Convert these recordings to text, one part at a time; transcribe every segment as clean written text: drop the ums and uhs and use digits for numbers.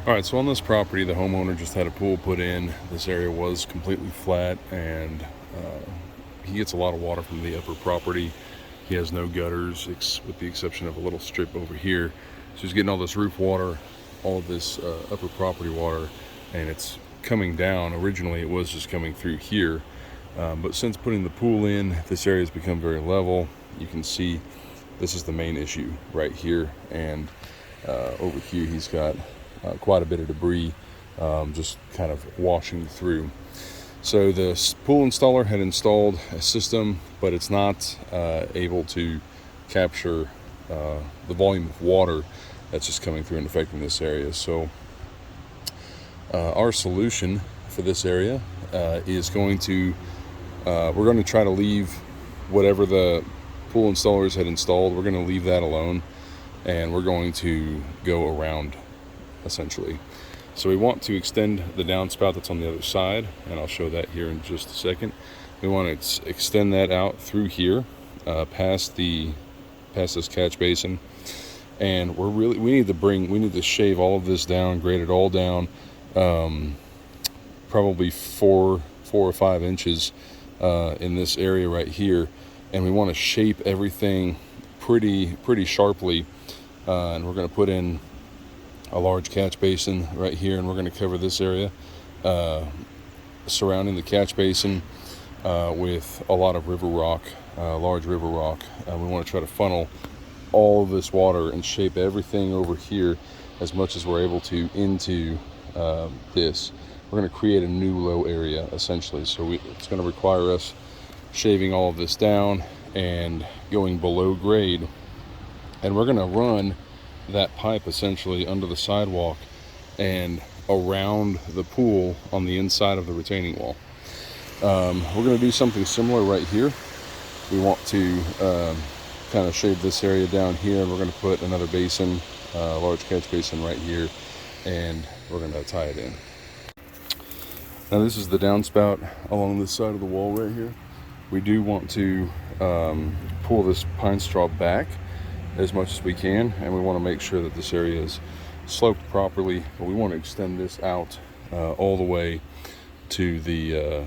All right, so on this property, the homeowner just had a pool put in. This area was completely flat, and he gets a lot of water from the upper property. He has no gutters, with the exception of a little strip over here. So he's getting all this roof water, all of this upper property water, and it's coming down. Originally, it was just coming through here, but since putting the pool in, this area has become very level. You can see this is the main issue right here, and over here he's got quite a bit of debris just kind of washing through. So the pool installer had installed a system, but it's not able to capture the volume of water that's just coming through and affecting this area. So our solution for this area is going to we're going to try to leave whatever the pool installers had installed. We're going to leave that alone, and we're going to go around, essentially. So we want to extend the downspout that's on the other side, and I'll show that here in just a second. We want to extend that out through here, past this catch basin, and we need to shave all of this down, grade it all down, probably 4 or 5 inches in this area right here, and we want to shape everything pretty sharply, and we're going to put in a large catch basin right here, and we're going to cover this area surrounding the catch basin with a lot of river rock, large river rock. We want to try to funnel all of this water and shape everything over here as much as we're able to into this. We're going to create a new low area, essentially. So it's going to require us shaving all of this down and going below grade, and we're going to run that pipe essentially under the sidewalk and around the pool on the inside of the retaining wall. We're going to do something similar right here. We want to kind of shave this area down here, and we're going to put another basin, large catch basin right here, and we're going to tie it in. Now this is the downspout along this side of the wall right here. We do want to pull this pine straw back as much as we can, and we want to make sure that this area is sloped properly, but we want to extend this out all the way to the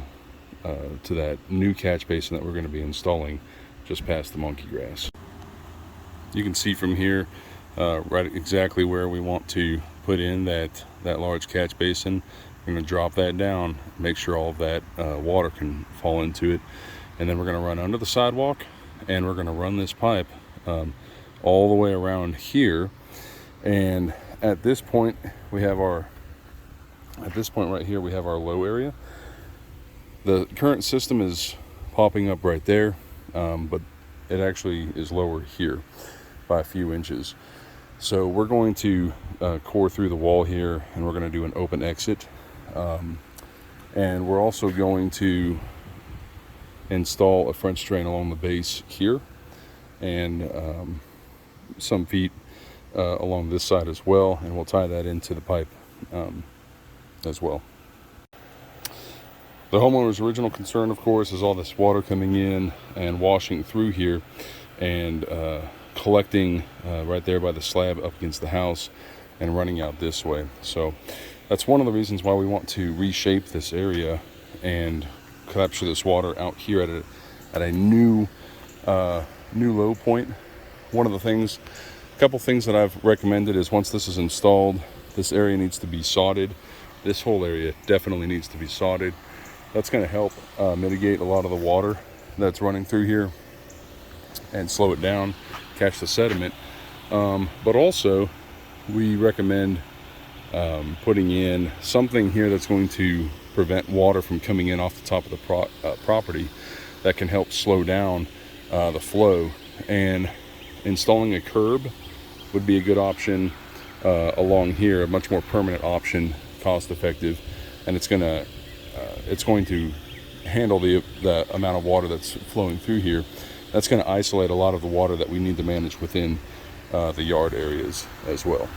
to that new catch basin that we're going to be installing just past the monkey grass. You can see from here right exactly where we want to put in that large catch basin. We're going to drop that down, make sure all of that water can fall into it, and then we're going to run under the sidewalk, and we're going to run this pipe all the way around here. And at this point right here we have our low area. The current system is popping up right there, but it actually is lower here by a few inches. So we're going to core through the wall here, and we're going to do an open exit, and we're also going to install a French drain along the base here, and some feet along this side as well, and we'll tie that into the pipe as well. The homeowner's original concern, of course, is all this water coming in and washing through here and collecting right there by the slab up against the house and running out this way. So that's one of the reasons why we want to reshape this area and capture this water out here at a new low point. A couple things that I've recommended is, once this is installed, this area needs to be sodded. This whole area definitely needs to be sodded. That's going to help mitigate a lot of the water that's running through here and slow it down, catch the sediment. But also, we recommend putting in something here that's going to prevent water from coming in off the top of the property, that can help slow down the flow. And installing a curb would be a good option along here, a much more permanent option, cost effective, and it's going to handle the amount of water that's flowing through here. That's going to isolate a lot of the water that we need to manage within the yard areas as well.